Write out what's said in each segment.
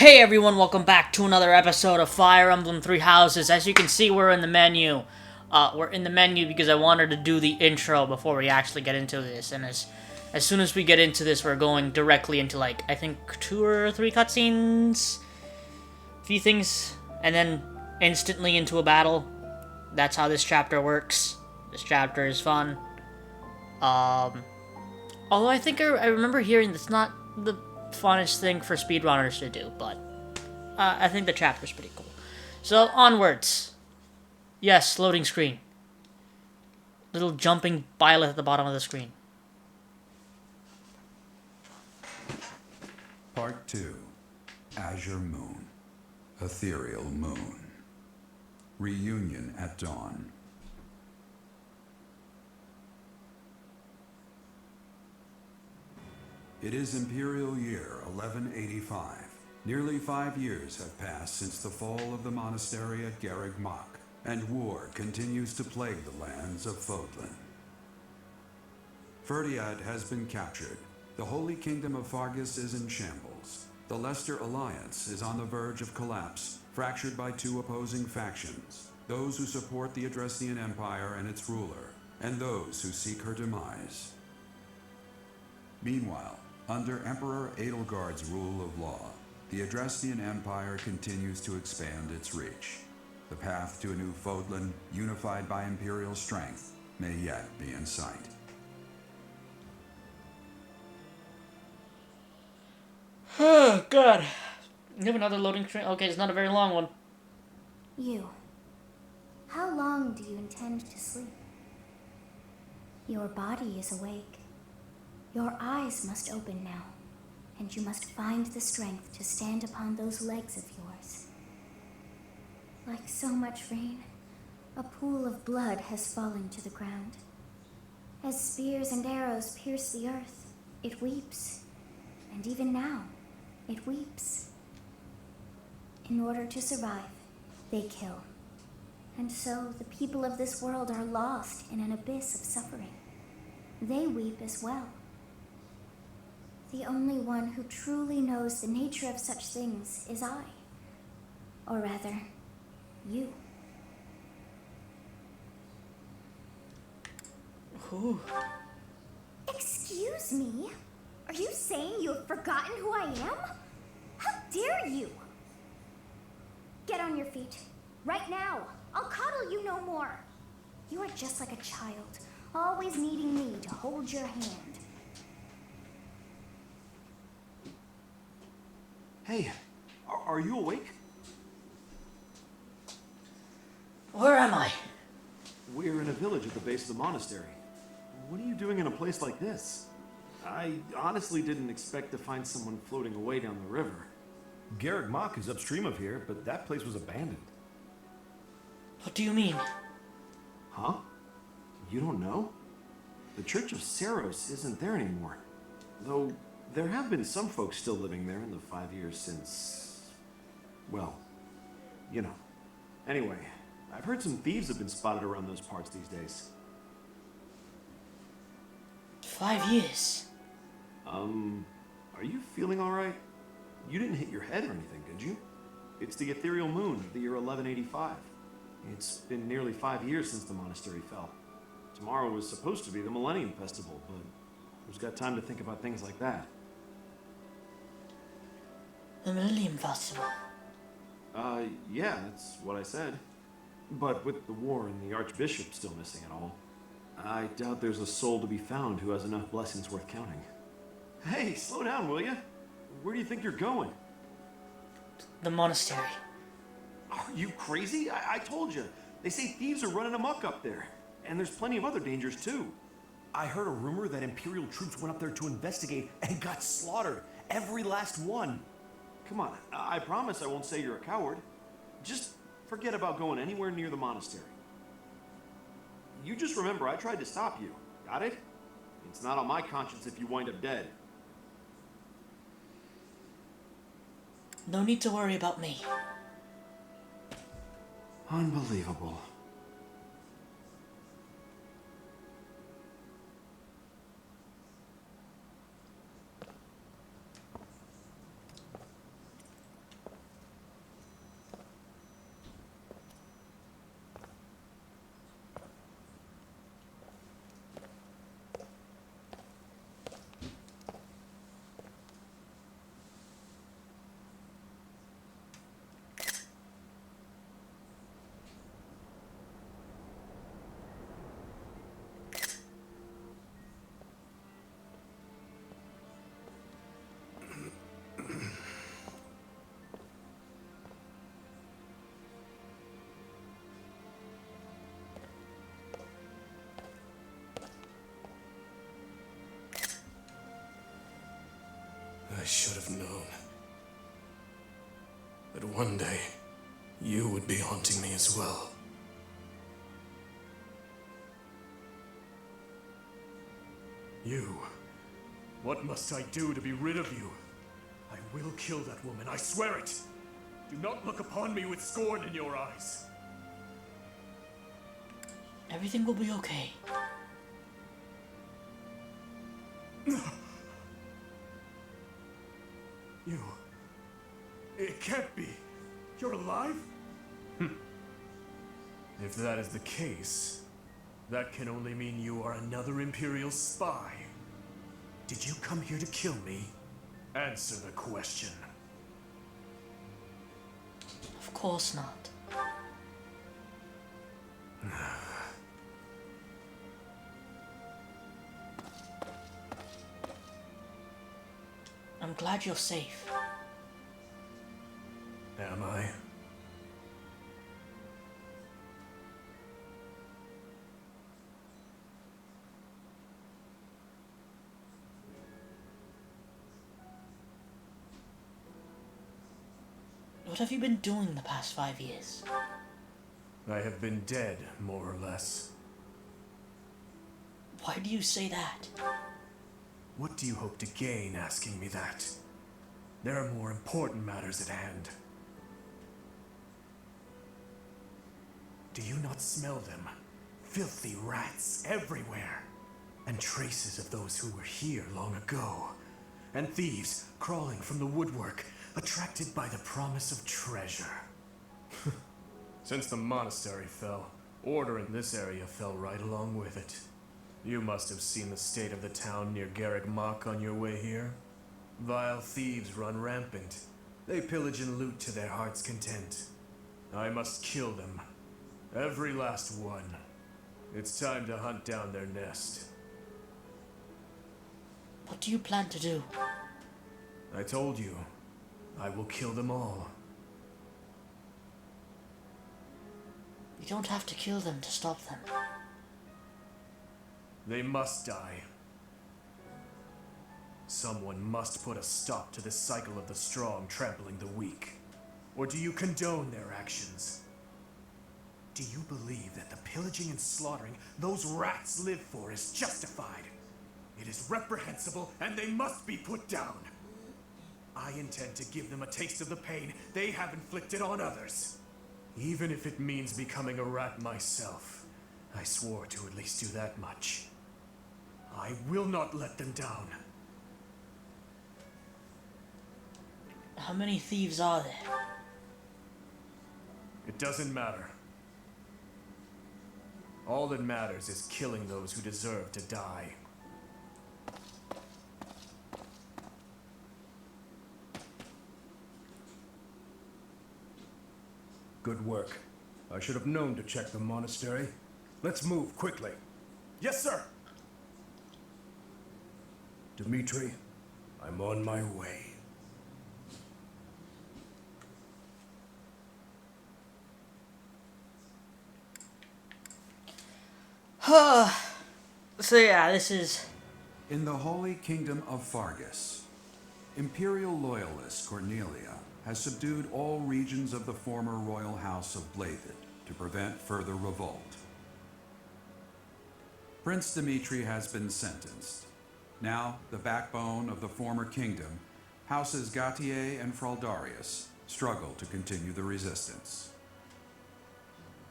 Hey everyone, welcome back to another episode of Fire Emblem Three Houses. As you can see, we're in the menu. We're in the menu because I wanted to do the intro before we actually get into this. And as soon as we get into this, we're going directly into, like, I think 2 or 3 cutscenes, a few things, and then instantly into a battle. That's how this chapter works. This chapter is fun. Although I think I remember hearing that's not the funnest thing for speedrunners to do, but I think the chapter's pretty cool. So, onwards. Yes, loading screen. Little jumping violet at the bottom of the screen. Part 2. Azure Moon. Ethereal Moon. Reunion at Dawn. It is Imperial Year 1185. Nearly 5 years have passed since the fall of the monastery at Garreg Mach, and war continues to plague the lands of Fodlan. Ferdiad has been captured. The Holy Kingdom of Fargus is in shambles. The Leicester Alliance is on the verge of collapse, fractured by 2 opposing factions, those who support the Adrestian Empire and its ruler, and those who seek her demise. Meanwhile, under Emperor Edelgard's rule of law, the Adrestian Empire continues to expand its reach. The path to a new Fodlan, unified by Imperial strength, may yet be in sight. Oh, God. You have another loading screen? Okay, it's not a very long one. You. How long do you intend to sleep? Your body is awake. Your eyes must open now, and you must find the strength to stand upon those legs of yours. Like so much rain, a pool of blood has fallen to the ground. As spears and arrows pierce the earth, it weeps, and even now, it weeps. In order to survive, they kill. And so the people of this world are lost in an abyss of suffering. They weep as well. The only one who truly knows the nature of such things is I. Or rather, you. Ooh. Excuse me? Are you saying you have forgotten who I am? How dare you? Get on your feet. Right now. I'll coddle you no more. You are just like a child, always needing me to hold your hand. Hey, are you awake? Where am I? We're in a village at the base of the monastery. What are you doing in a place like this? I honestly didn't expect to find someone floating away down the river. Garreg Mach is upstream of here, but that place was abandoned. What do you mean? Huh? You don't know? The Church of Saros isn't there anymore. Though there have been some folks still living there in the 5 years since... well, you know. Anyway, I've heard some thieves have been spotted around those parts these days. 5 years. Are you feeling alright? You didn't hit your head or anything, did you? It's the ethereal moon of the year 1185. It's been nearly 5 years since the monastery fell. Tomorrow was supposed to be the Millennium Festival, but who's got time to think about things like that? The Millennium Festival. Yeah, that's what I said. But with the war and the Archbishop still missing it all, I doubt there's a soul to be found who has enough blessings worth counting. Hey, slow down, will ya? Where do you think you're going? The monastery. Are you crazy? I told you. They say thieves are running amok up there. And there's plenty of other dangers, too. I heard a rumor that Imperial troops went up there to investigate and got slaughtered. Every last one. Come on, I promise I won't say you're a coward. Just forget about going anywhere near the monastery. You just remember I tried to stop you. Got it? It's not on my conscience if you wind up dead. No need to worry about me. Unbelievable. should have known that one day you would be haunting me as well. You. What must I do to be rid of you? I will kill that woman, I swear it! Do not look upon me with scorn in your eyes. Everything will be okay. You... It can't be. You're alive? If that is the case, that can only mean you are another Imperial spy. Did you come here to kill me? Answer the question. Of course not. I'm glad you're safe. Am I? What have you been doing the past 5 years? I have been dead, more or less. Why do you say that? What do you hope to gain asking me that? There are more important matters at hand. Do you not smell them? Filthy rats everywhere. And traces of those who were here long ago. And thieves crawling from the woodwork, attracted by the promise of treasure. Since the monastery fell, order in this area fell right along with it. You must have seen the state of the town near Garrick Mach on your way here. Vile thieves run rampant. They pillage and loot to their heart's content. I must kill them. Every last one. It's time to hunt down their nest. What do you plan to do? I told you, I will kill them all. You don't have to kill them to stop them. They must die. Someone must put a stop to the cycle of the strong trampling the weak. Or do you condone their actions? Do you believe that the pillaging and slaughtering those rats live for is justified? It is reprehensible and they must be put down. I intend to give them a taste of the pain they have inflicted on others. Even if it means becoming a rat myself. I swore to at least do that much. I will not let them down. How many thieves are there? It doesn't matter. All that matters is killing those who deserve to die. Good work. I should have known to check the monastery. Let's move quickly. Yes, sir! Dmitri, I'm on my way. So yeah, this is... In the Holy Kingdom of Fargus, Imperial loyalist Cornelia has subdued all regions of the former royal house of Blathed to prevent further revolt. Prince Dmitri has been sentenced. Now, the backbone of the former kingdom, Houses Gautier and Fraldarius, struggle to continue the resistance.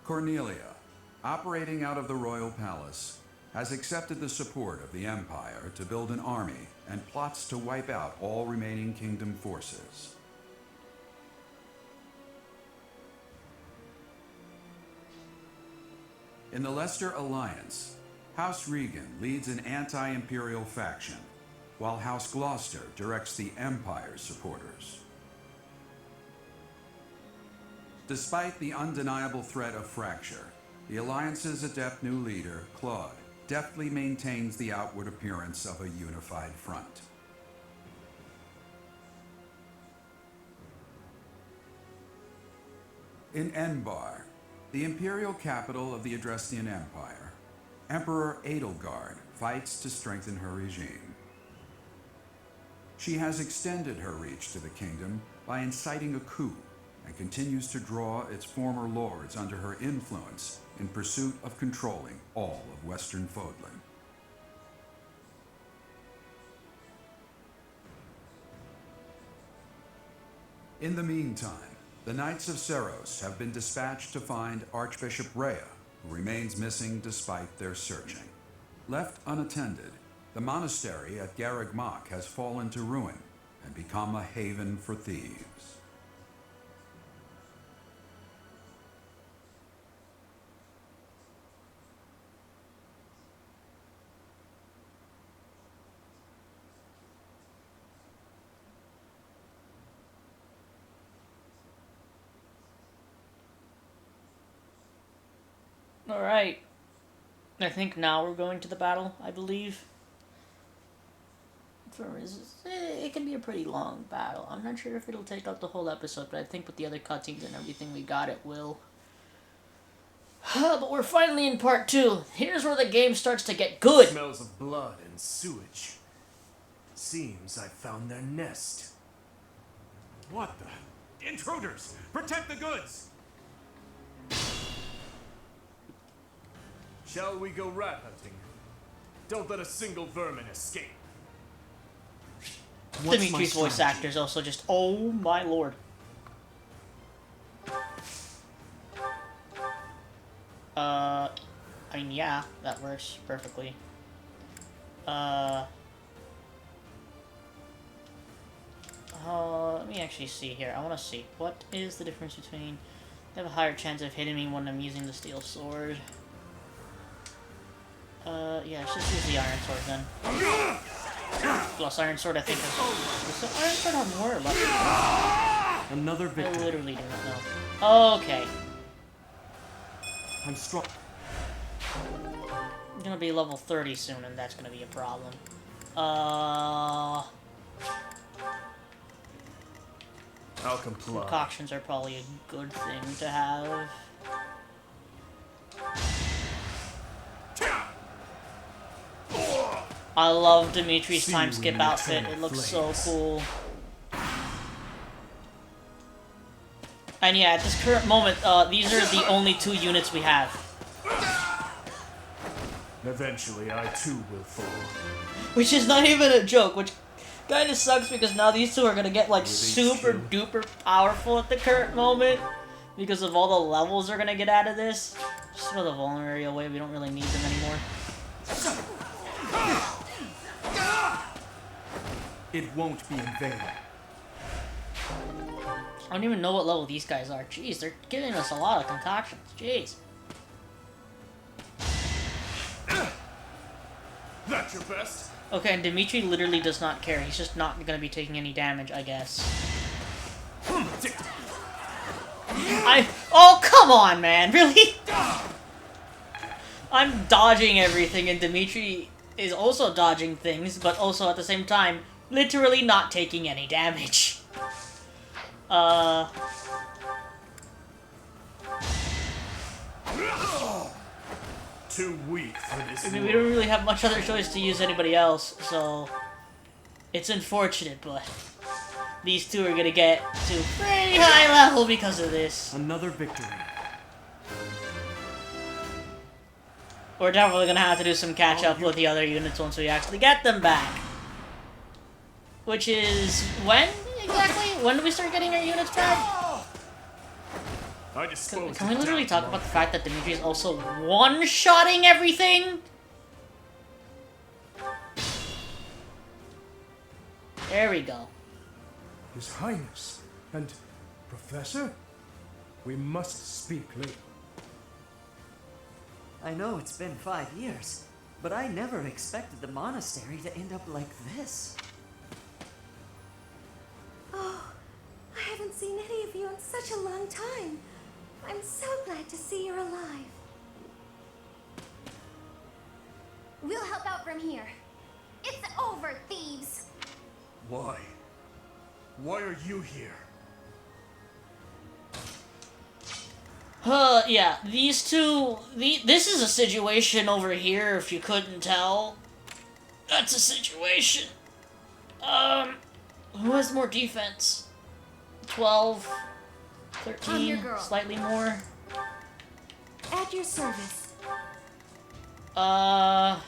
Cornelia, operating out of the royal palace, has accepted the support of the Empire to build an army and plots to wipe out all remaining kingdom forces. In the Leicester Alliance, House Regan leads an anti-imperial faction, while House Gloucester directs the Empire's supporters. Despite the undeniable threat of fracture, the Alliance's adept new leader, Claude, deftly maintains the outward appearance of a unified front. In Enbar, the imperial capital of the Adrestian Empire, Emperor Edelgard fights to strengthen her regime. She has extended her reach to the kingdom by inciting a coup and continues to draw its former lords under her influence in pursuit of controlling all of Western Fodlan. In the meantime, the Knights of Seros have been dispatched to find Archbishop Rhea, who remains missing despite their searching. Left unattended, the monastery at Garreg Mach has fallen to ruin and become a haven for thieves. Alright. I think now we're going to the battle, I believe. It can be a pretty long battle. I'm not sure if it'll take up the whole episode, but I think with the other cutscenes and everything we got, it will. But we're finally in part 2. Here's where the game starts to get good. Smells of blood and sewage. Seems I found their nest. What the? Intruders! Protect the goods! Shall we go rat hunting? Don't let a single vermin escape. Dimitri's voice actor is also just, oh my lord. I mean, yeah, that works perfectly. Let me actually see here. I want to see. What is the difference between... They have a higher chance of hitting me when I'm using the steel sword. Yeah, let's just use the iron sword then. Plus, iron sword, I think, is... Does the iron sword have more or less? Another I victory. literally don't know. Okay. I'm strong. I'm gonna be level 30 soon, and that's gonna be a problem. I'll comply. Concoctions are probably a good thing to have. I love Dimitri's See time you skip in the outfit. eternal It looks so flames. cool. And yeah, at this current moment, these are the only 2 units we have. Eventually, I too will fall. Which is not even a joke, which kinda sucks because now these 2 are gonna get like super duper powerful at the current moment because of all the levels they're gonna get out of this. Just throw the vulnerary away, we don't really need them anymore. It won't be in vain. I don't even know what level these guys are. Jeez, they're giving us a lot of concoctions. Jeez. That's your best? Okay, and Dimitri literally does not care. He's just not gonna be taking any damage, I guess. Oh, come on, man! Really? I'm dodging everything, and Dimitri is also dodging things, but also at the same time, literally not taking any damage. Too weak for this. I mean, we don't really have much other choice to use anybody else, so... It's unfortunate, but... These 2 are gonna get to a pretty high level because of this. Another victory. We're definitely gonna have to do some catch-up with the other units once we actually get them back. Which is... when, exactly? When do we start getting our units back? I dispose Can we it literally down talk about the fact that Dimitri is also one-shotting everything? There we go. His Highness and Professor, we must speak later. I know it's been 5 years, but I never expected the monastery to end up like this. Oh, I haven't seen any of you in such a long time. I'm so glad to see you're alive. We'll help out from here. It's over, thieves! Why? Why are you here? Yeah, these 2... This is a situation over here, if you couldn't tell. That's a situation. Who has more defense? 12, I'm your 13, girl. slightly more. At your service. Yeah,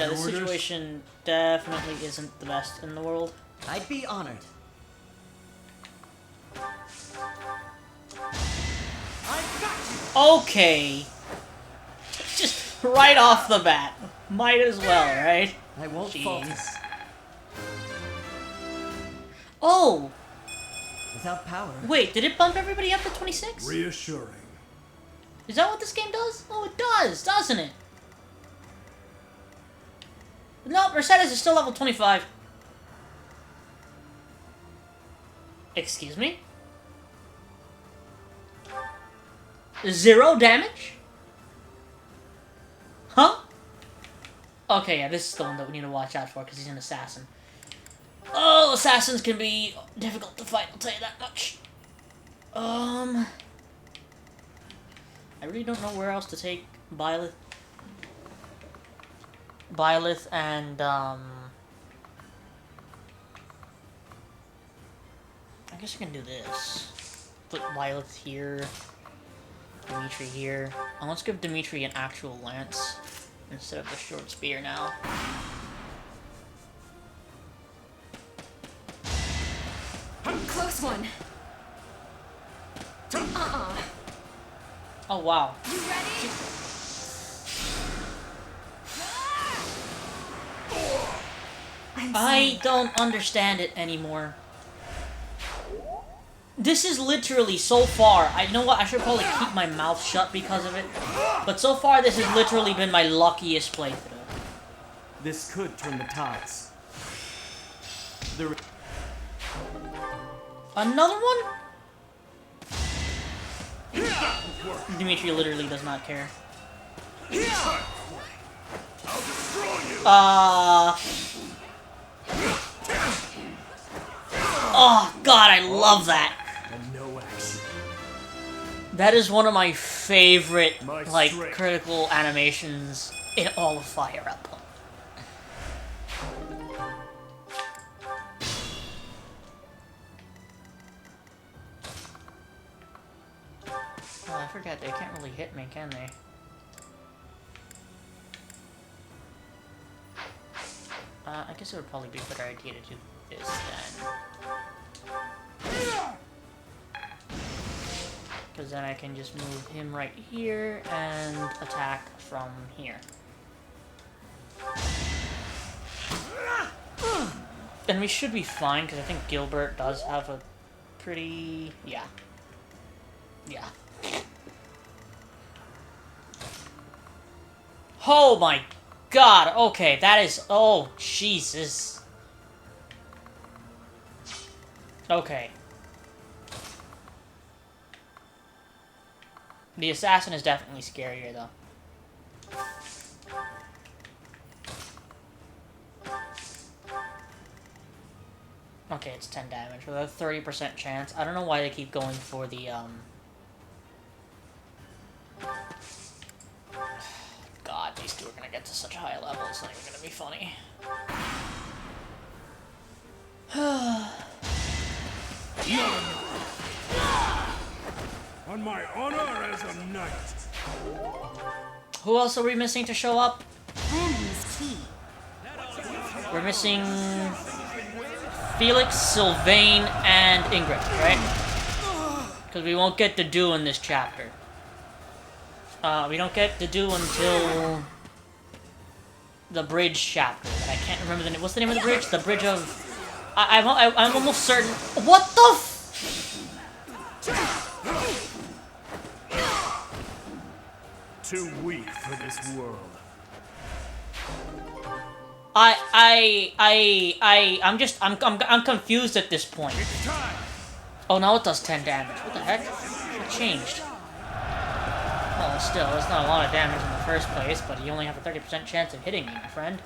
this Orders? situation definitely isn't the best in the world. I'd be honored. Okay. Just right off the bat. Might as well, right? I won't Jeez. falter. Oh! Without power, Wait, did it bump everybody up to 26? Reassuring. Is that what this game does? Oh, it does, doesn't it? No, Mercedes is still level 25. Excuse me? 0 damage? Huh? Okay, yeah, this is the one that we need to watch out for, because he's an assassin. Oh, assassins can be difficult to fight, I'll tell you that much. I really don't know where else to take Byleth. Byleth and, I guess I can do this. Put Byleth here. Dimitri here. Oh, let's give Dimitri an actual lance instead of the short spear now. Close one. Oh, wow. You ready? I don't understand it anymore. This is literally, so far, I know what, I should probably keep my mouth shut because of it, but so far this has literally been my luckiest playthrough. This could turn the tides. There. Another one? Dimitri literally does not care. Oh god, I love that. And no action. That is one of my favorite, My like, strength. critical animations in all of Fire Emblem. Oh, I forgot, they can't really hit me, can they? I guess it would probably be a better idea to do this then. Because then I can just move him right here and attack from here. And we should be fine, because I think Gilbert does have a pretty... yeah. Yeah. Oh my god, okay, that is... oh, Jesus. Okay. The assassin is definitely scarier, though. Okay, it's 10 damage with a 30% chance. I don't know why they keep going for the, God, these two are gonna get to such high levels, it's not even gonna be funny. On my honor as a knight. Who else are we missing to show up? We're missing Felix, Sylvain, and Ingrid, right? Because we won't get to do in this chapter. We don't get to do until the bridge chapter. I can't remember the name. What's the name of the bridge? The bridge of... I'm almost certain... What the f... Too weak for this world. I'm confused at this point. Oh, now it does 10 damage. What the heck? It changed. Well, still, it's not a lot of damage in the first place, but you only have a 30% chance of hitting me, my friend.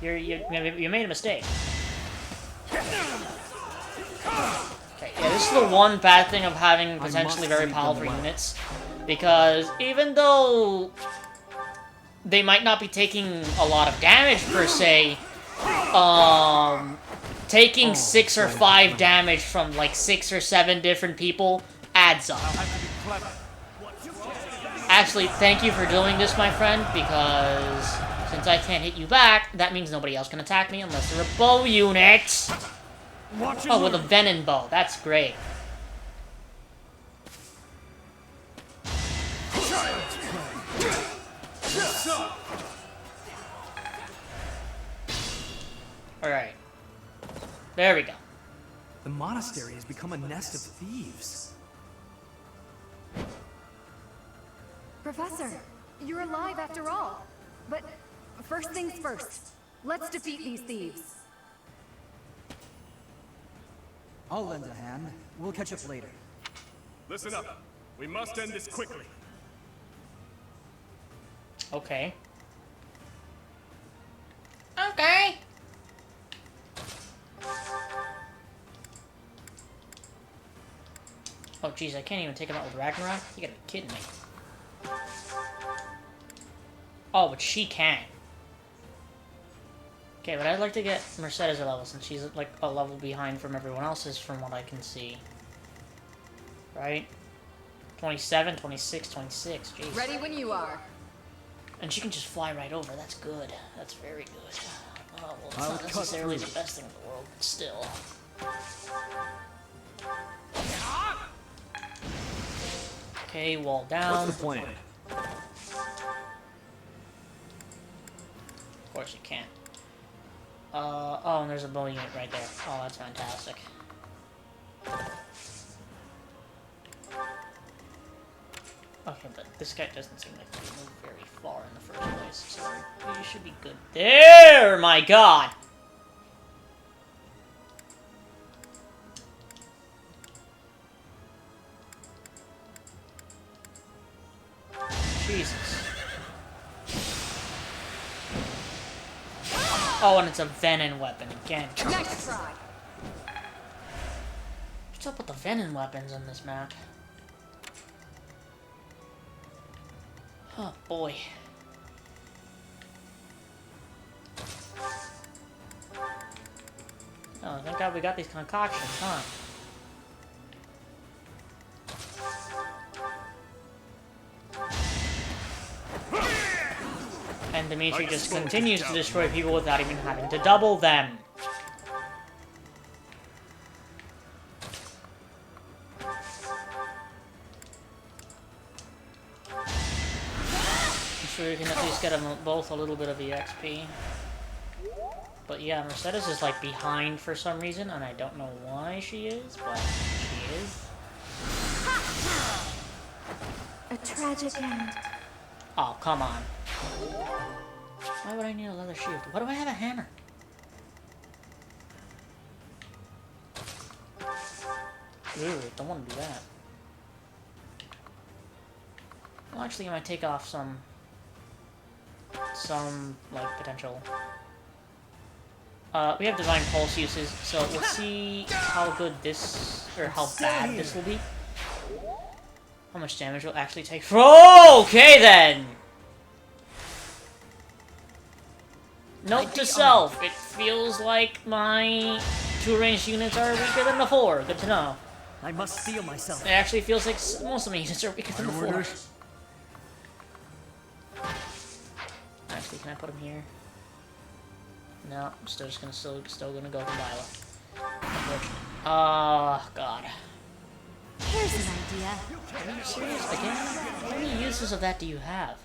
You made a mistake. Okay, yeah, this is the one bad thing of having potentially very powerful units. Because even though they might not be taking a lot of damage per se. Taking 6 or 5 damage from like 6 or 7 different people adds up. Actually, thank you for doing this, my friend, because since I can't hit you back, that means nobody else can attack me unless they're a bow unit. Oh, with a venom bow. That's great. Alright. There we go. The monastery has become a nest of thieves. Professor, you're alive after all. But first things first, let's defeat these thieves. I'll lend a hand. We'll catch up later. Listen up. We must end this quickly. Okay. Okay. Oh, jeez, I can't even take him out with Ragnarok? You gotta be kidding me. Oh, but she can. Okay, but I'd like to get Mercedes a level, since she's, like, a level behind from everyone else's, from what I can see. Right? 27, 26, 26, jeez. Ready when you are. And she can just fly right over, that's good. That's very good. Oh, well, it's not necessarily the best thing in the world, but still. Okay, wall down. What's the plan? Of course you can't. Oh, and there's a bow unit right there. Oh, that's fantastic. Okay, but this guy doesn't seem like he can move very far in the first place, so you should be good. There, my god! Jesus. Oh, and it's a venom weapon again. Nice try. What's up with the venom weapons on this map? Oh, boy. Oh, thank God we got these concoctions, huh? And Dimitri just continues to destroy people without even having to double them. I'm sure you can at least get them both a little bit of EXP. But yeah, Mercedes is like behind for some reason, and I don't know why she is, but she is. A tragic end. Oh, come on. Why would I need a leather shield? Why do I have a hammer? Ooh, don't want to do that. Well, actually, I might take off some, like, potential. We have Divine Pulse uses, so we'll see how good this, or how bad this will be. How much damage will actually take. Oh, okay then! Note to self, it feels like my 2 ranged units are weaker than the 4. Good to know. I must steel myself. It actually feels like most of my units are weaker than the 4. Actually, can I put him here? No, I'm still just gonna still gonna go for Violet. Oh God. Here's an idea. Are you serious again? How many uses of that do you have?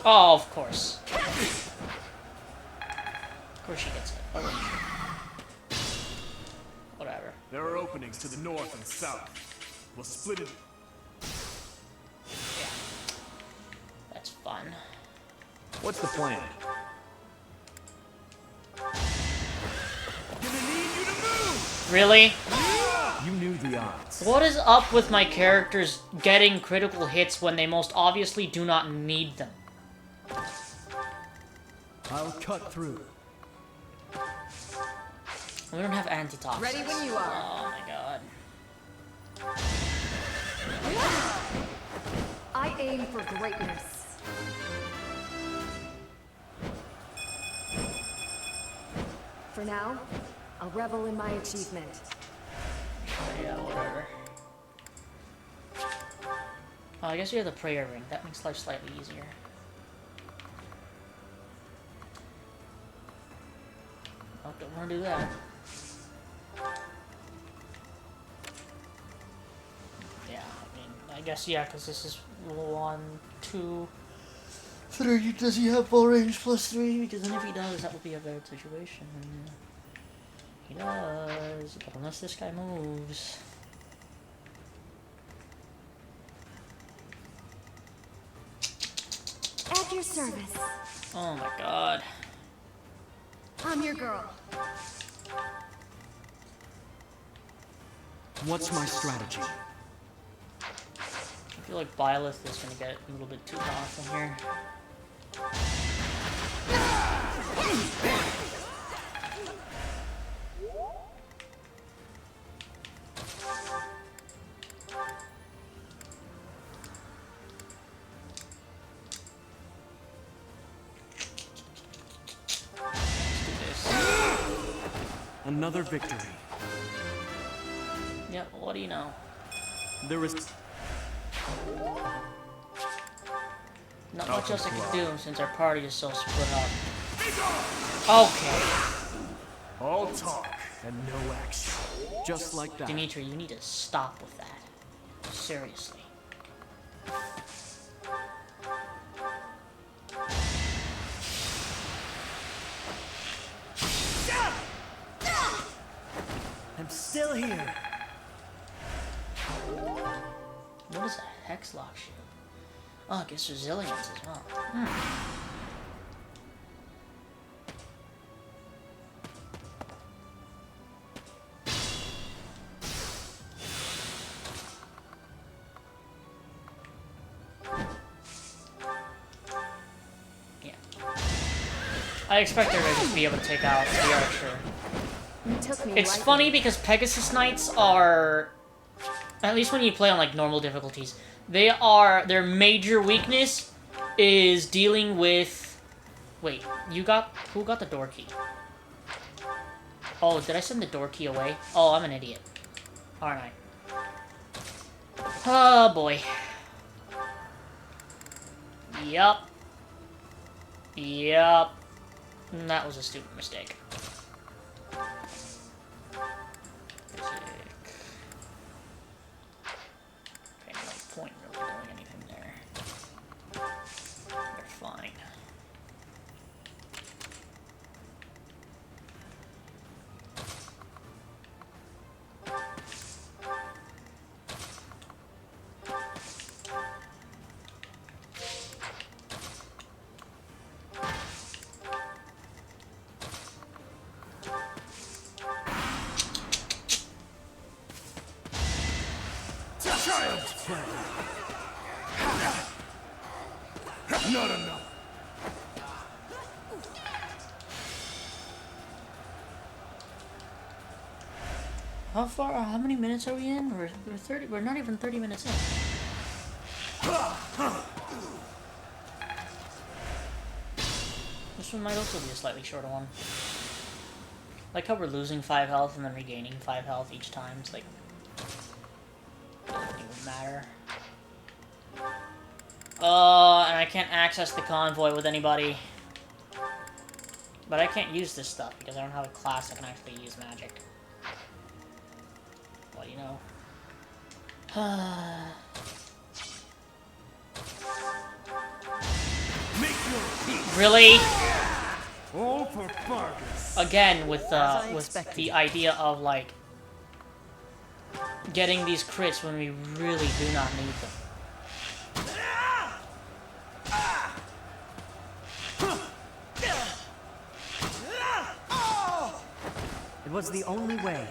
Oh, of course. Of course she gets it. Whatever. There are openings to the north and south. We'll split it. Yeah. That's fun. What's the plan? Gonna need you to move! Really? You knew the odds. What is up with my characters getting critical hits when they most obviously do not need them? I'll cut through. We don't have antitoxins. Ready when you are. Oh my god. I aim for greatness. For now, I'll revel in my achievement. Yeah, whatever. Oh, I guess you have the prayer ring. That makes life slightly easier. Oh, don't want to do that. Yeah, I mean, I guess, yeah, because this is 1, 2, 3. Does he have full range +3? Because then if he does, that would be a bad situation. He does, but unless this guy moves. At your service. Oh my god. I'm your girl. What's my strategy? I feel like Byleth is gonna get a little bit too powerful here. Another victory. Yep, what do you know? There is Not much else I can do since our party is so split up. Okay. All talk and no action. just like that. Dimitri, you need to stop with that. Seriously. I'm still here. What is a hex lock shield? Oh, it gives resilience as well. Yeah. I expect her to just be able to take out the archer. It's funny because Pegasus Knights are, at least when you play on like normal difficulties, their major weakness is dealing with, wait, who got the door key? Oh, did I send the door key away? Oh, I'm an idiot. Aren't I? Oh boy. Yup. Yup. That was a stupid mistake. Okay, no point really doing anything there. They're fine. Not enough. How many minutes are we in? We're not even 30 minutes in. This one might also be a slightly shorter one. Like how we're losing 5 health and then regaining 5 health each time. It's like, doesn't even matter. And I can't access the convoy with anybody. But I can't use this stuff because I don't have a class that can actually use magic. Well, you know. Really? All for Fargus. Again, with the idea of like getting these crits when we really do not need them. It was the only way.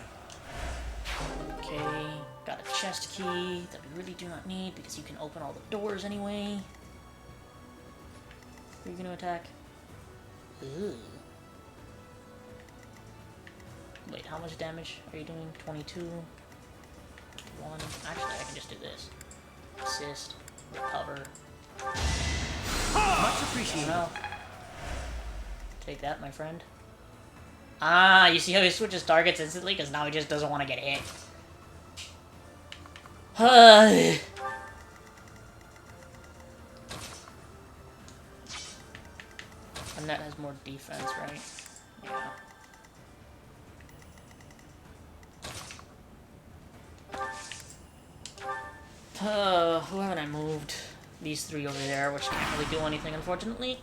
Okay, got a chest key that we really do not need because you can open all the doors anyway. Are you gonna attack? Ugh. Wait, how much damage are you doing? 22? 1. Actually, I can just do this. Assist. Recover. Much appreciated. No. Take that, my friend. Ah, you see how he switches targets instantly? Because now he just doesn't want to get hit. And that has more defense, right? Yeah. Who haven't I moved? These three over there, which can't really do anything, unfortunately.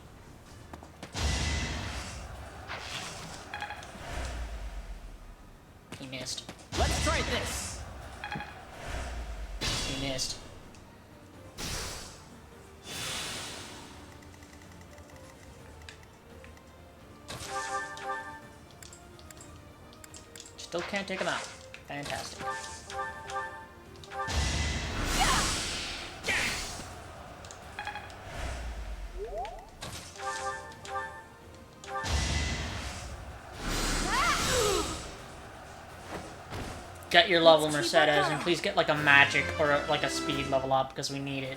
He missed. Let's try this. He missed. Still can't take him out. Fantastic. Get your level, Mercedes, and please get like a magic or like a speed level up because we need it.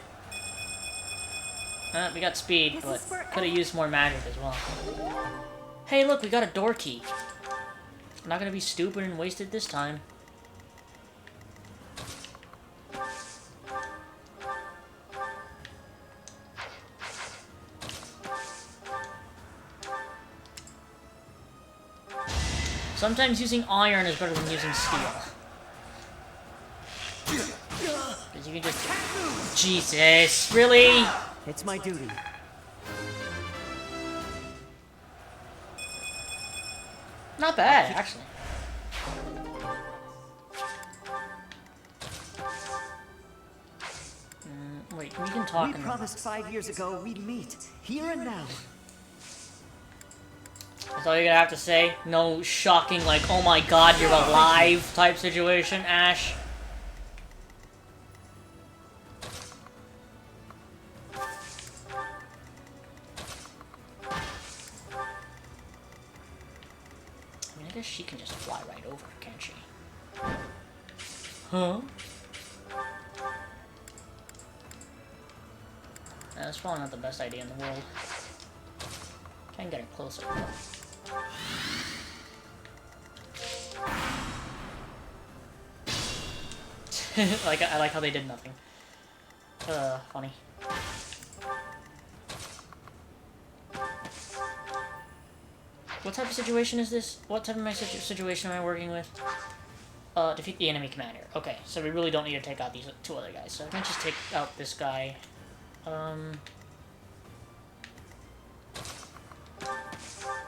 We got speed, but could have used more magic as well. Hey, look, we got a door key. I'm not gonna be stupid and waste it this time. Sometimes using iron is better than using steel. Because you can just... Jesus, really? It's my duty. Not bad, actually. Wait, we can talk We in promised 5 years ago we'd meet, here and now. That's all you're gonna have to say? No shocking, like, oh my god, you're alive type situation, Ash? I mean, I guess she can just fly right over, can't she? Huh? That's probably not the best idea in the world. Can get it closer. I like how they did nothing. Funny. What type of situation is this? What type of situation am I working with? Defeat the enemy commander. Okay, so we really don't need to take out these two other guys. So I can just take out this guy.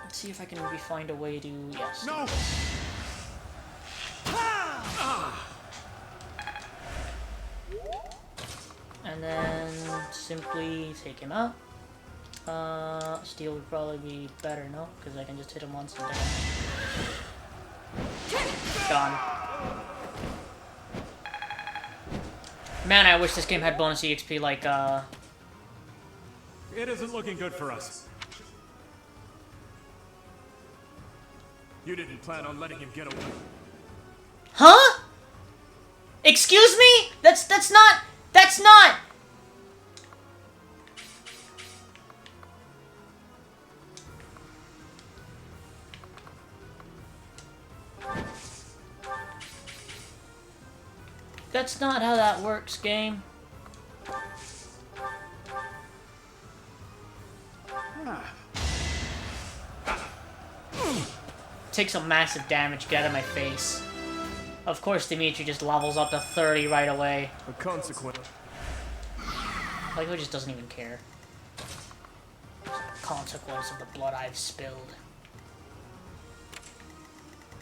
Let's see if I can maybe find a way to... Yes. No! And then simply take him out. Steel would probably be better, no? Because I can just hit him once and then... Gone. Man, I wish this game had bonus EXP like, It isn't looking good for us. You didn't plan on letting him get away. Huh? Excuse me? That's not... That's not how that works, game. Take some massive damage, get out of my face. Of course, Dimitri just levels up to 30 right away. A consequence. Like, he just doesn't even care. Consequence of the blood I've spilled.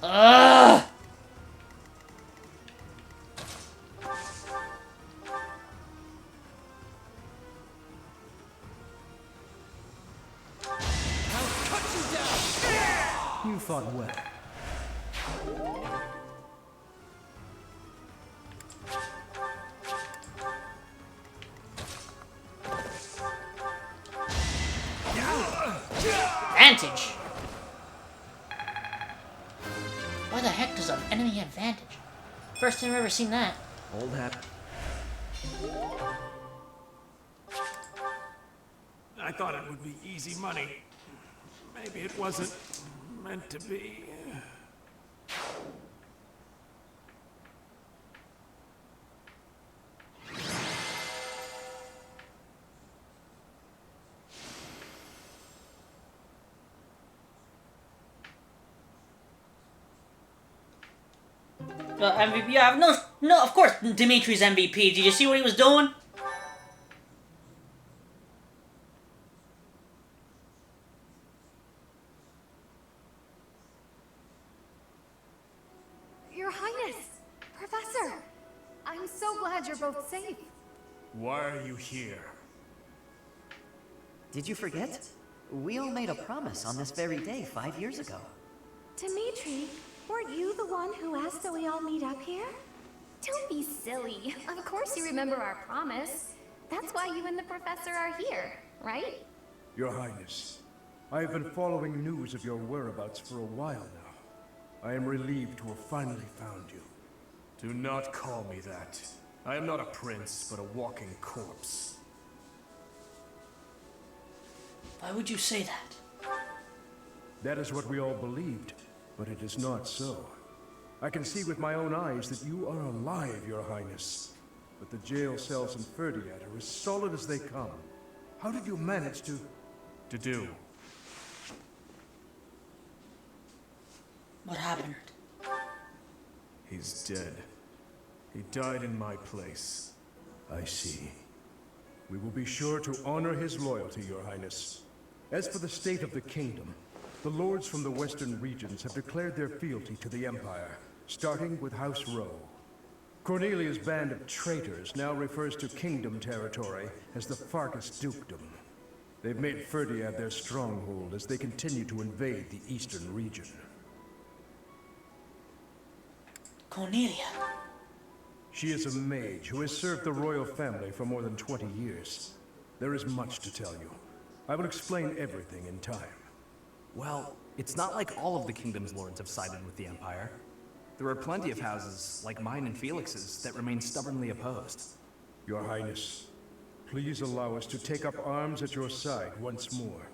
Ugh! You fought well. Advantage! Why the heck does an enemy have advantage? First time I've ever seen that. Old hat. I thought it would be easy money. Maybe it wasn't meant to be. MVP. Yeah, no. Of course, Dimitri's MVP. Did you see what he was doing? Your Highness! Professor! I'm so glad you're both safe. Why are you here? Did you forget? We all made a promise on this very day 5 years ago. Dimitri, weren't you the one who asked that we all meet up here? Don't be silly. Of course you remember our promise. That's why you and the professor are here, right? Your Highness, I have been following news of your whereabouts for a while now. I am relieved to have finally found you. Do not call me that. I am not a prince, but a walking corpse. Why would you say that? That is what we all believed, but it is not so. I can see with my own eyes that you are alive, Your Highness. But the jail cells in Ferdiad are as solid as they come. How did you manage to... do? What happened? He's dead. He died in my place. I see. We will be sure to honor his loyalty, Your Highness. As for the state of the kingdom, the lords from the western regions have declared their fealty to the Empire, starting with House Rowe. Cornelia's band of traitors now refers to kingdom territory as the Fargus Dukedom. They've made Ferdiad their stronghold as they continue to invade the eastern region. Cornelia. She is a mage who has served the royal family for more than 20 years. There is much to tell you. I will explain everything in time. Well, it's not like all of the kingdom's lords have sided with the Empire. There are plenty of houses, like mine and Felix's, that remain stubbornly opposed. Your Highness, please allow us to take up arms at your side once more.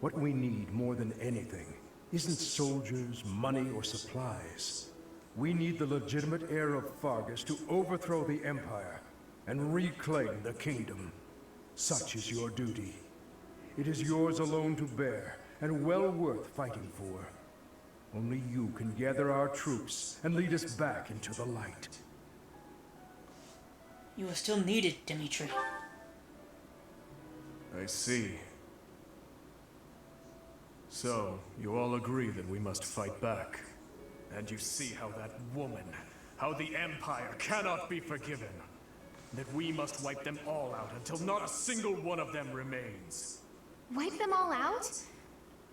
What we need more than anything isn't soldiers, money, or supplies. We need the legitimate heir of Fargus to overthrow the Empire and reclaim the kingdom. Such is your duty. It is yours alone to bear, and well worth fighting for. Only you can gather our troops and lead us back into the light. You are still needed, Dimitri. I see. So, you all agree that we must fight back. And you see how that woman, how the Empire cannot be forgiven. That we must wipe them all out until not a single one of them remains. Wipe them all out?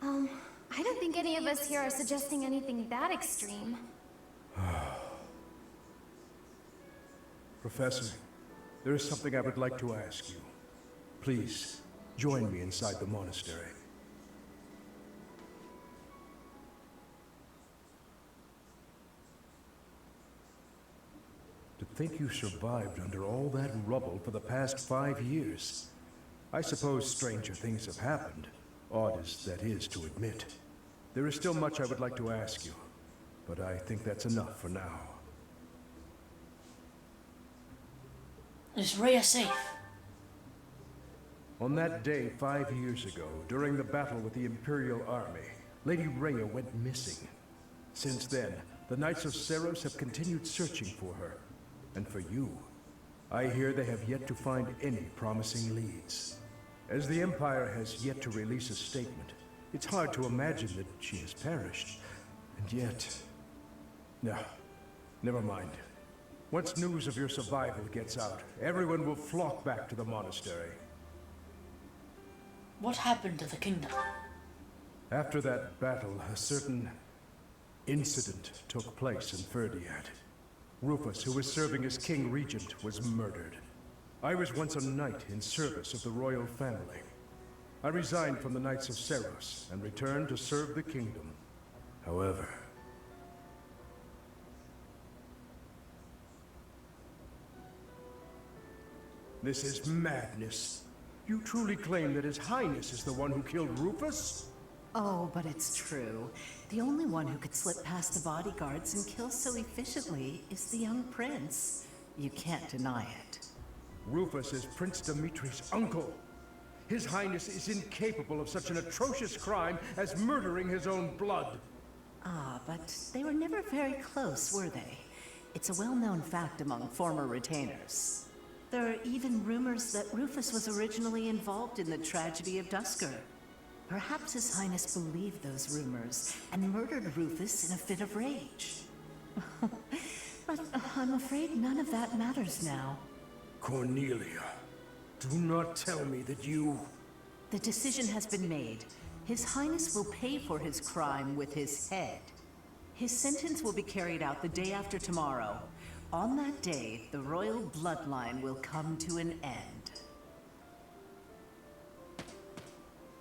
I don't think any of us here are suggesting anything that extreme. Professor, there is something I would like to ask you. Please, join me inside the monastery. To think you survived under all that rubble for the past 5 years. I suppose stranger things have happened, odd as that is to admit. There is still much I would like to ask you, but I think that's enough for now. Is Rhea safe? On that day 5 years ago, during the battle with the Imperial Army, Lady Rhea went missing. Since then, the Knights of Seros have continued searching for her. And for you, I hear they have yet to find any promising leads. As the Empire has yet to release a statement, it's hard to imagine that she has perished. And yet... No, never mind. Once news of your survival gets out, everyone will flock back to the monastery. What happened to the kingdom? After that battle, a certain incident took place in Ferdiad. Rufus, who was serving as King Regent, was murdered. I was once a knight in service of the royal family. I resigned from the Knights of Seros and returned to serve the kingdom. However... This is madness. You truly claim that His Highness is the one who killed Rufus? Oh, but it's true. The only one who could slip past the bodyguards and kill so efficiently is the young prince. You can't deny it. Rufus is Prince Dimitri's uncle. His Highness is incapable of such an atrocious crime as murdering his own blood. Ah, but they were never very close, were they? It's a well-known fact among former retainers. There are even rumors that Rufus was originally involved in the tragedy of Dusker. Perhaps His Highness believed those rumors and murdered Rufus in a fit of rage. But I'm afraid none of that matters now. Cornelia, do not tell me that you... The decision has been made. His Highness will pay for his crime with his head. His sentence will be carried out the day after tomorrow. On that day, the royal bloodline will come to an end.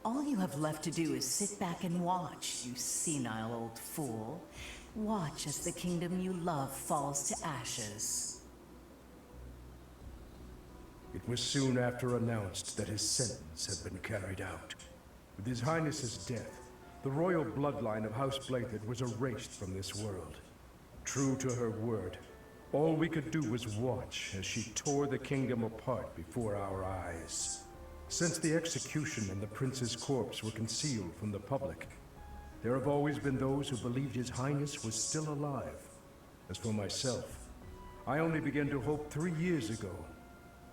All you have left to do is sit back and watch, you senile old fool. Watch as the kingdom you love falls to ashes. It was soon after announced that his sentence had been carried out. With His Highness's death, the royal bloodline of House Blathid was erased from this world. True to her word, all we could do was watch as she tore the kingdom apart before our eyes. Since the execution and the prince's corpse were concealed from the public, there have always been those who believed His Highness was still alive. As for myself, I only began to hope 3 years ago,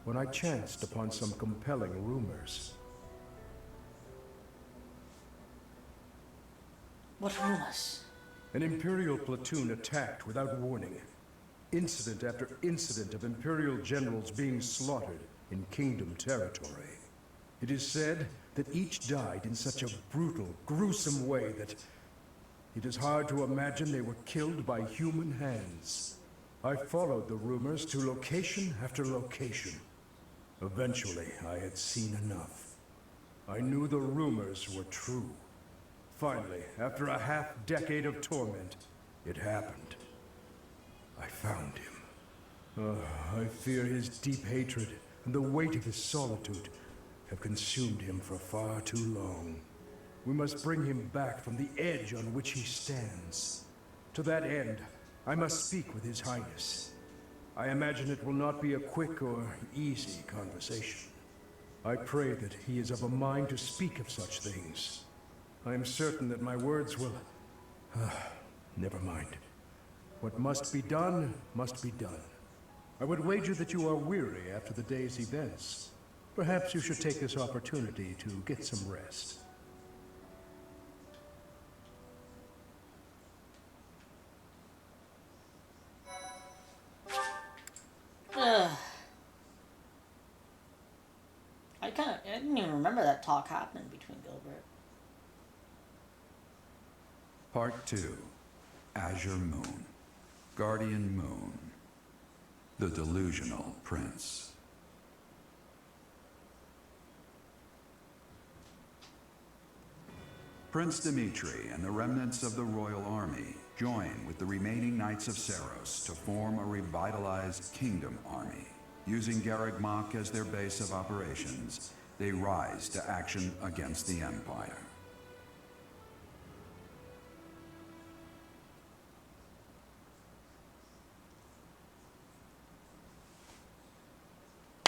when I chanced upon some compelling rumors. What rumors? An Imperial platoon attacked without warning. Incident after incident of Imperial generals being slaughtered in Kingdom territory. It is said that each died in such a brutal, gruesome way that it is hard to imagine they were killed by human hands. I followed the rumors to location after location. Eventually, I had seen enough. I knew the rumors were true. Finally, after a half-decade of torment, it happened. I found him. I fear his deep hatred and the weight of his solitude have consumed him for far too long. We must bring him back from the edge on which he stands. To that end, I must speak with His Highness. I imagine it will not be a quick or easy conversation. I pray that he is of a mind to speak of such things. I am certain that my words will... never mind. What must be done, must be done. I would wager that you are weary after the day's events. Perhaps you should take this opportunity to get some rest. I didn't even remember that talk happening between Gilbert. Part 2. Azure Moon. Guardian Moon. The Delusional Prince. Prince Dimitri and the remnants of the royal army join with the remaining Knights of Seiros to form a revitalized kingdom army. Using Garreg Mach as their base of operations, they rise to action against the Empire.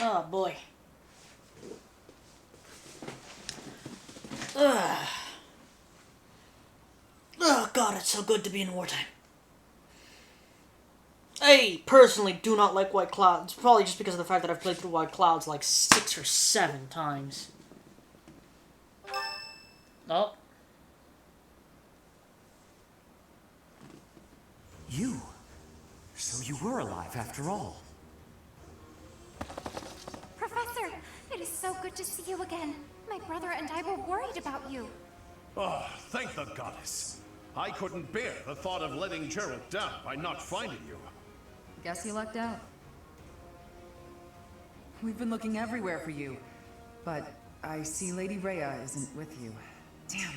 Oh boy. Ugh. Oh god, it's so good to be in wartime. I personally do not like White Clouds. Probably just because of the fact that I've played through White Clouds like 6 or 7 times. Oh. You? So you were alive after all. Professor, it is so good to see you again. My brother and I were worried about you. Oh, thank the goddess. I couldn't bear the thought of letting Gerald down by not finding you. Guess you lucked out. We've been looking everywhere for you, but I see Lady Rhea isn't with you. Damn.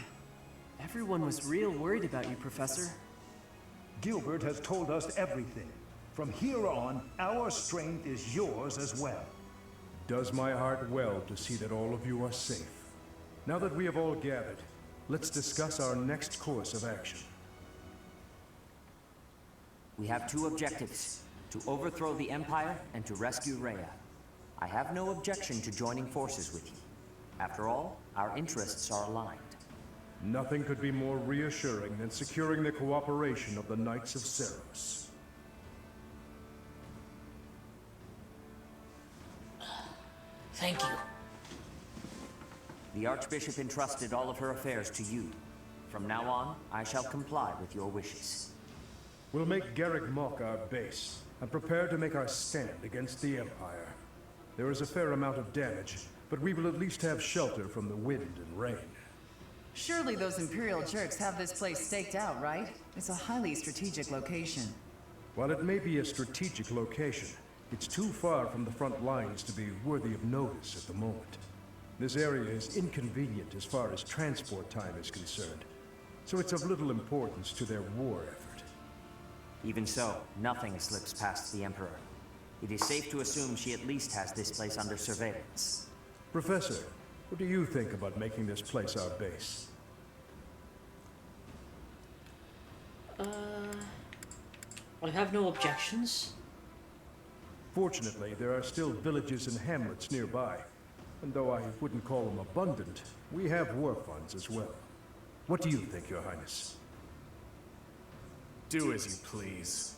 Everyone was real worried about you, Professor. Gilbert has told us everything. From here on, our strength is yours as well. does my heart well to see that all of you are safe. Now that we have all gathered, let's discuss our next course of action. We have two objectives: to overthrow the Empire and to rescue Rhea. I have no objection to joining forces with you. After all, our interests are aligned. Nothing could be more reassuring than securing the cooperation of the Knights of Ceros. Thank you. The Archbishop entrusted all of her affairs to you. From now on, I shall comply with your wishes. We'll make Garrick Mok our base, and prepare to make our stand against the Empire. There is a fair amount of damage, but we will at least have shelter from the wind and rain. Surely those Imperial jerks have this place staked out, right? It's a highly strategic location. While it may be a strategic location, it's too far from the front lines to be worthy of notice at the moment. This area is inconvenient as far as transport time is concerned, so it's of little importance to their war effort. Even so, nothing slips past the Emperor. It is safe to assume she at least has this place under surveillance. Professor, what do you think about making this place our base? I have no objections. Fortunately, there are still villages and hamlets nearby. And though I wouldn't call them abundant, we have war funds as well. What do you think, Your Highness? Do as you please.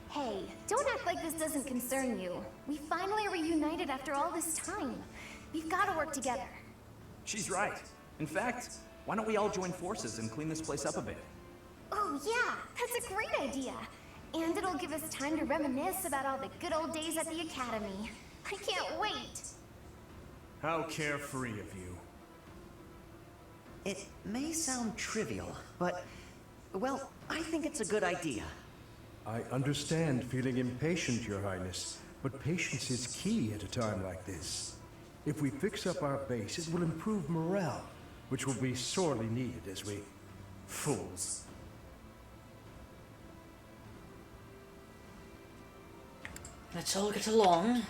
Hey, don't act like this doesn't concern you. We finally reunited after all this time. We've got to work together. She's right. In fact, why don't we all join forces and clean this place up a bit? Oh yeah, that's a great idea. And it'll give us time to reminisce about all the good old days at the Academy. I can't wait. How carefree of you. It may sound trivial, but, well, I think it's a good idea. I understand feeling impatient, Your Highness, but patience is key at a time like this. If we fix up our base, it will improve morale, which will be sorely needed as we... Fools. Let's all get along.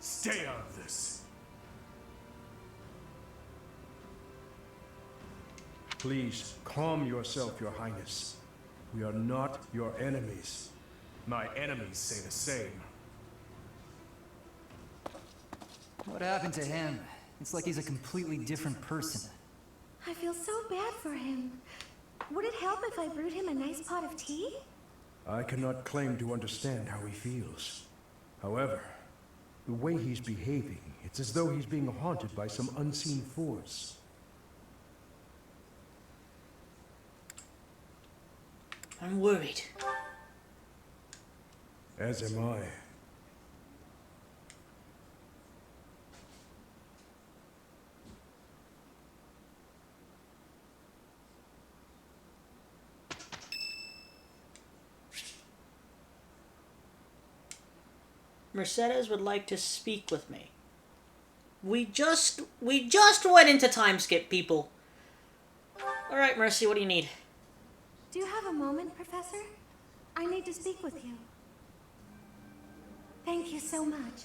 Stay out of this. Please, calm yourself, Your Highness. We are not your enemies. My enemies say the same. What happened to him? It's like he's a completely different person. I feel so bad for him. Would it help if I brewed him a nice pot of tea? I cannot claim to understand how he feels. However, the way he's behaving, it's as though he's being haunted by some unseen force. I'm worried. As am I. Mercedes would like to speak with me. We just went into time skip, people. Alright, Mercy, what do you need? Do you have a moment, Professor? I need to speak with you. Thank you so much.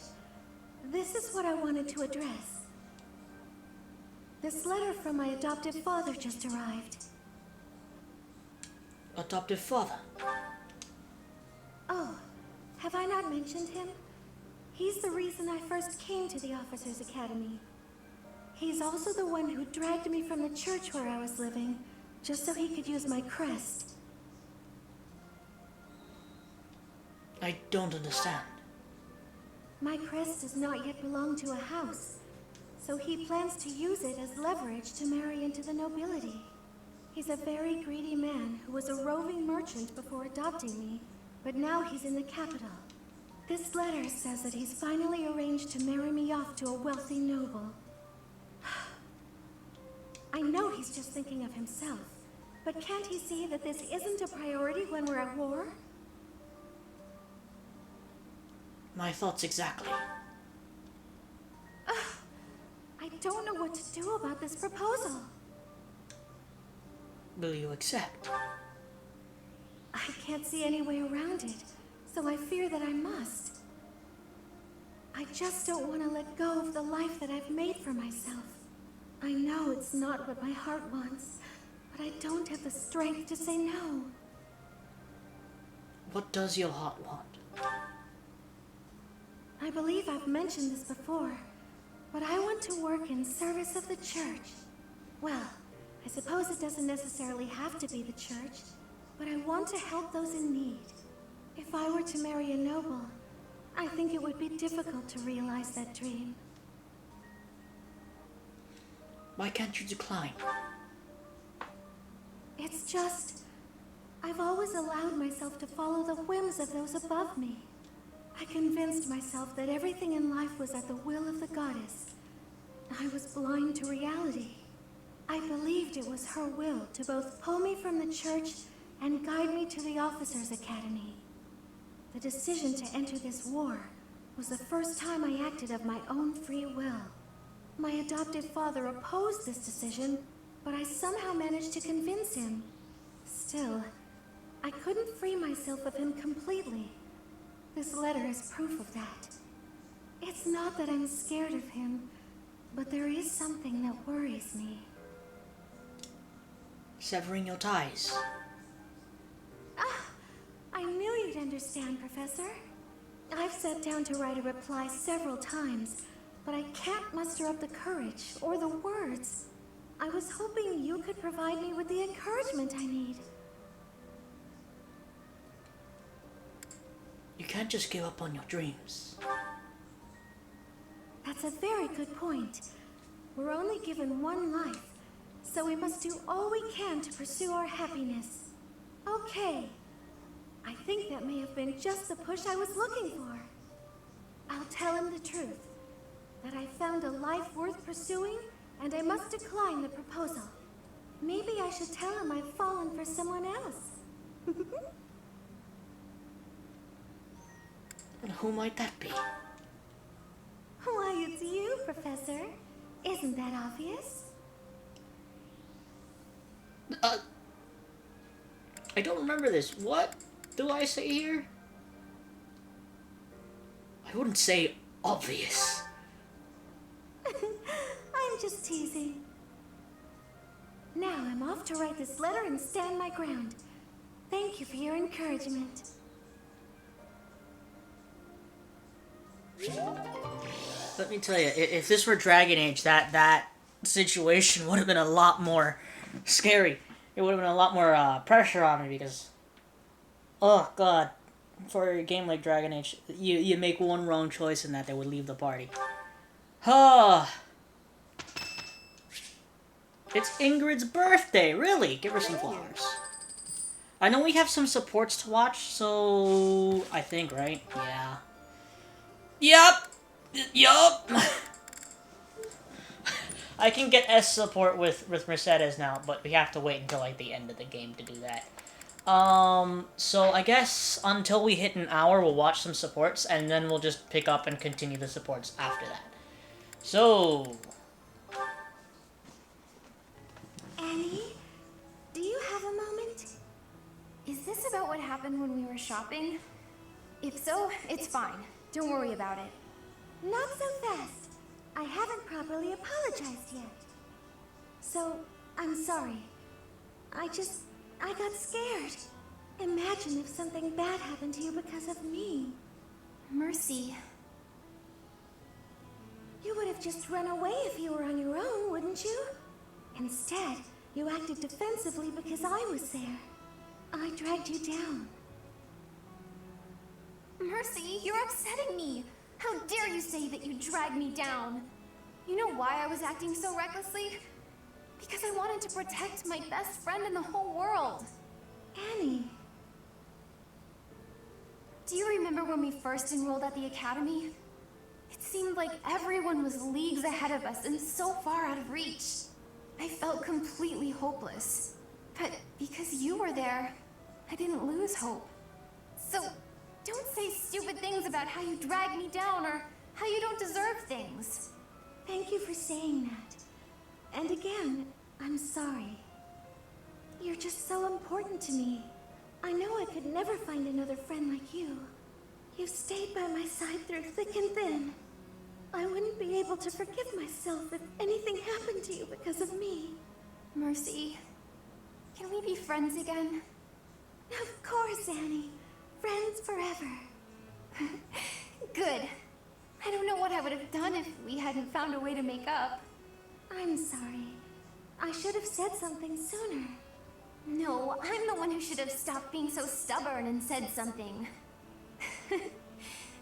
This is what I wanted to address. This letter from my adoptive father just arrived. Adoptive father? Oh, have I not mentioned him? He's the reason I first came to the Officers' Academy. He's also the one who dragged me from the church where I was living, just so he could use my crest. I don't understand. My crest does not yet belong to a house, so he plans to use it as leverage to marry into the nobility. He's a very greedy man who was a roving merchant before adopting me, but now he's in the capital. This letter says that he's finally arranged to marry me off to a wealthy noble. I know he's just thinking of himself, but can't he see that this isn't a priority when we're at war? My thoughts exactly. I don't know what to do about this proposal. Will you accept? I can't see any way around it, so I fear that I must. I just don't want to let go of the life that I've made for myself. I know it's not what my heart wants, but I don't have the strength to say no. What does your heart want? I believe I've mentioned this before, but I want to work in service of the church. Well, I suppose it doesn't necessarily have to be the church, but I want to help those in need. If I were to marry a noble, I think it would be difficult to realize that dream. Why can't you decline? It's just, I've always allowed myself to follow the whims of those above me. I convinced myself that everything in life was at the will of the goddess. I was blind to reality. I believed it was her will to both pull me from the church and guide me to the officers' academy. The decision to enter this war was the first time I acted of my own free will. My adoptive father opposed this decision, but I somehow managed to convince him. Still, I couldn't free myself of him completely. This letter is proof of that. It's not that I'm scared of him, but there is something that worries me. Severing your ties. I knew you'd understand, Professor. I've sat down to write a reply several times, but I can't muster up the courage or the words. I was hoping you could provide me with the encouragement I need. You can't just give up on your dreams. That's a very good point. We're only given one life, so we must do all we can to pursue our happiness. Okay. I think that may have been just the push I was looking for. I'll tell him the truth. That I found a life worth pursuing, and I must decline the proposal. Maybe I should tell him I've fallen for someone else. And who might that be? Why, it's you, Professor. Isn't that obvious? I don't remember this. What do I say here? I wouldn't say obvious. I'm just teasing. Now I'm off to write this letter and stand my ground. Thank you for your encouragement. Let me tell you, if this were Dragon Age, that situation would have been a lot more scary. It would have been a lot more pressure on me because, oh god, for a game like Dragon Age, you make one wrong choice and that they would leave the party. It's Ingrid's birthday, really? Give her some flowers. I know we have some supports to watch, so I think, right? Yeah. Yup! I can get S support with Mercedes now, but we have to wait until like the end of the game to do that. So I guess until we hit an hour, we'll watch some supports, and then we'll just pick up and continue the supports after that. So... Annie, do you have a moment? Is this about what happened when we were shopping? If so, it's fine. Don't worry about it. Not so fast. I haven't properly apologized yet. So, I'm sorry. I got scared. Imagine if something bad happened to you because of me. Mercy. You would have just run away if you were on your own, wouldn't you? Instead, you acted defensively because I was there. I dragged you down. Mercy, you're upsetting me. How dare you say that you dragged me down? You know why I was acting so recklessly? Because I wanted to protect my best friend in the whole world. Annie. Do you remember when we first enrolled at the academy? It seemed like everyone was leagues ahead of us and so far out of reach. I felt completely hopeless. But because you were there, I didn't lose hope. So, don't say stupid things about how you dragged me down or how you don't deserve things. Thank you for saying that. And again, I'm sorry. You're just so important to me. I know I could never find another friend like you. You've stayed by my side through thick and thin. I wouldn't be able to forgive myself if anything happened to you because of me. Mercy, can we be friends again? Of course, Annie. Friends forever. Good. I don't know what I would have done if we hadn't found a way to make up. I'm sorry. I should have said something sooner. No, I'm the one who should have stopped being so stubborn and said something.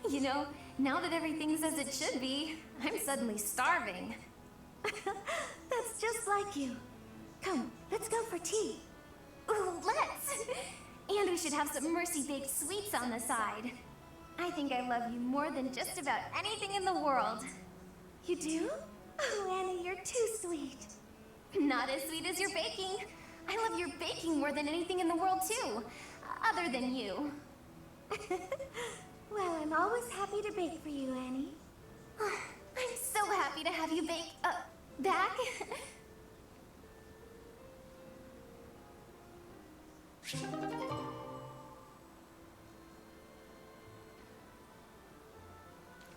You know, now that everything's as it should be, I'm suddenly starving. That's just like you. Come, let's go for tea. Ooh, let's! And we should have some Mercy-baked sweets on the side. I think I love you more than just about anything in the world. You do? Oh, Annie, you're too sweet. Not as sweet as your baking. I love your baking more than anything in the world, too. Other than you. Well, I'm always happy to bake for you, Annie. I'm so happy to have you bake, back.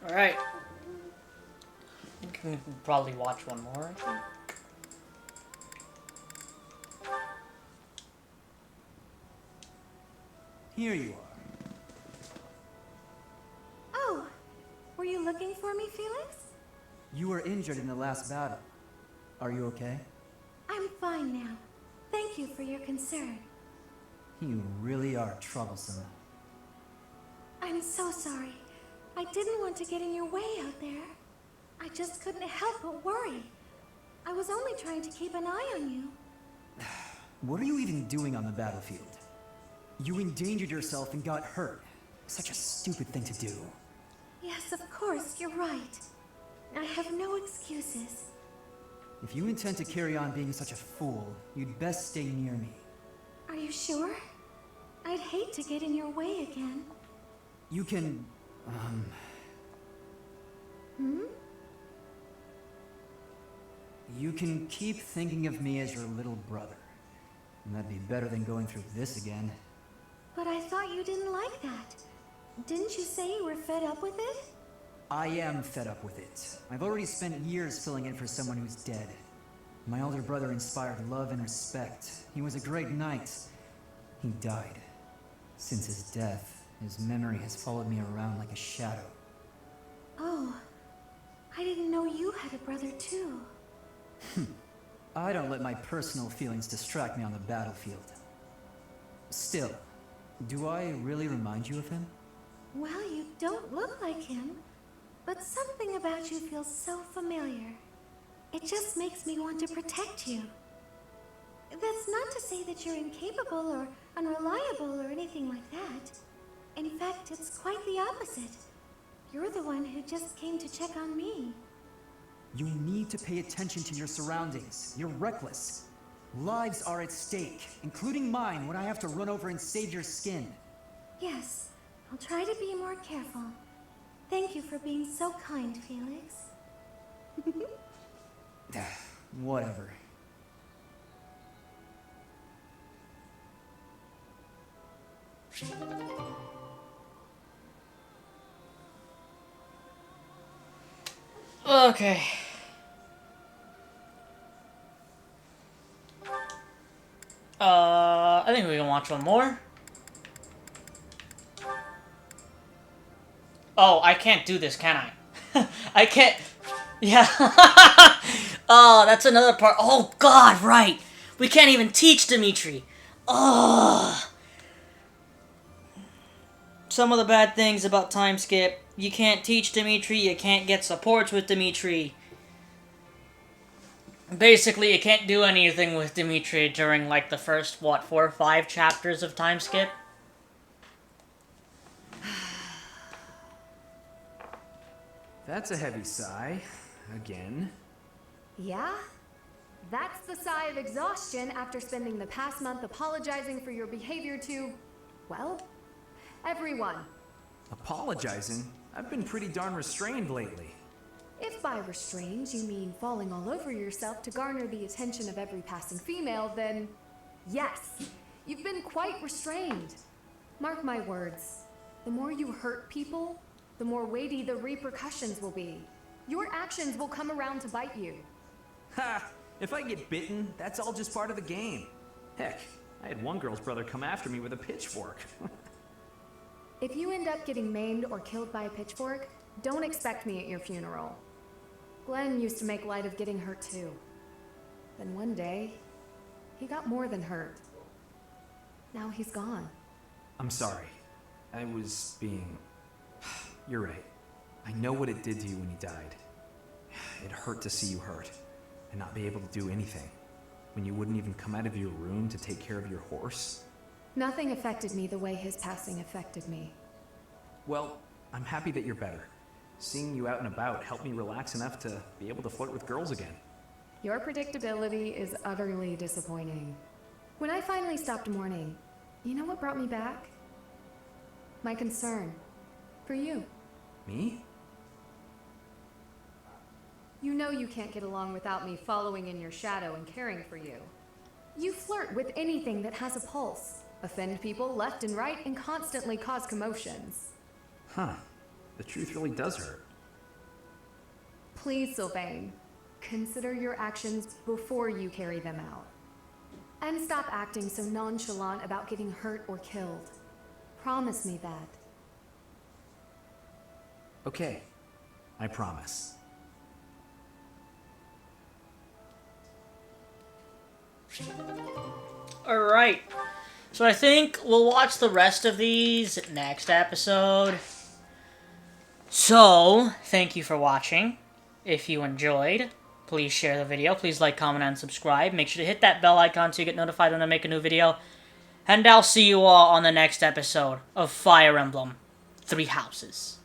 Alright. I think we can probably watch one more, actually. Here you are. Oh, were you looking for me, Felix? You were injured in the last battle. Are you okay? I'm fine now. Thank you for your concern. You really are troublesome. I'm so sorry. I didn't want to get in your way out there. I just couldn't help but worry. I was only trying to keep an eye on you. What are you even doing on the battlefield? You endangered yourself and got hurt. Such a stupid thing to do. Yes, of course, you're right. I have no excuses. If you intend to carry on being such a fool, you'd best stay near me. Are you sure? I'd hate to get in your way again. You can, You can keep thinking of me as your little brother. And that'd be better than going through this again. But I thought you didn't like that. Didn't you say you were fed up with it? I am fed up with it. I've already spent years filling in for someone who's dead. My older brother inspired love and respect. He was a great knight. He died. Since his death, his memory has followed me around like a shadow. Oh, I didn't know you had a brother too. I don't let my personal feelings distract me on the battlefield. Still, do I really remind you of him? Well, you don't look like him, but something about you feels so familiar. It just makes me want to protect you. That's not to say that you're incapable or unreliable or anything like that. In fact, it's quite the opposite. You're the one who just came to check on me. You need to pay attention to your surroundings. You're reckless. Lives are at stake, including mine when I have to run over and save your skin. Yes, I'll try to be more careful. Thank you for being so kind, Felix. Whatever. Okay. I think we can watch one more. Oh, I can't do this, can I? I can't. Yeah. Oh, that's another part. Oh, God, right. We can't even teach Dimitri. Ugh. Some of the bad things about time skip. You can't teach Dimitri. You can't get supports with Dimitri. Basically, you can't do anything with Dimitri during, like, the first, what, 4 or 5 chapters of time skip? That's a heavy sigh. Again. Yeah? That's the sigh of exhaustion after spending the past month apologizing for your behavior to, well, everyone. Apologizing? I've been pretty darn restrained lately. If by restrained you mean falling all over yourself to garner the attention of every passing female, then yes, you've been quite restrained. Mark my words, The more you hurt people, the more weighty the repercussions will be. Your actions will come around to bite you. Ha! If I get bitten, that's all just part of the game. Heck, I had one girl's brother come after me with a pitchfork. If you end up getting maimed or killed by a pitchfork, don't expect me at your funeral. Glenn used to make light of getting hurt too. Then one day, he got more than hurt. Now he's gone. I'm sorry. I was being... You're right. I know what it did to you when he died. It hurt to see you hurt, and not be able to do anything. When you wouldn't even come out of your room to take care of your horse. Nothing affected me the way his passing affected me. Well, I'm happy that you're better. Seeing you out and about helped me relax enough to be able to flirt with girls again. Your predictability is utterly disappointing. When I finally stopped mourning, you know what brought me back? My concern for you. Me? You know you can't get along without me following in your shadow and caring for you. You flirt with anything that has a pulse, offend people left and right, and constantly cause commotions. Huh. The truth really does hurt. Please, Sylvain, consider your actions before you carry them out. And stop acting so nonchalant about getting hurt or killed. Promise me that. Okay. I promise. Alright. So I think we'll watch the rest of these next episode. So, thank you for watching. If you enjoyed, please share the video. Please like, comment, and subscribe. Make sure to hit that bell icon so you get notified when I make a new video. And I'll see you all on the next episode of Fire Emblem 3 Houses.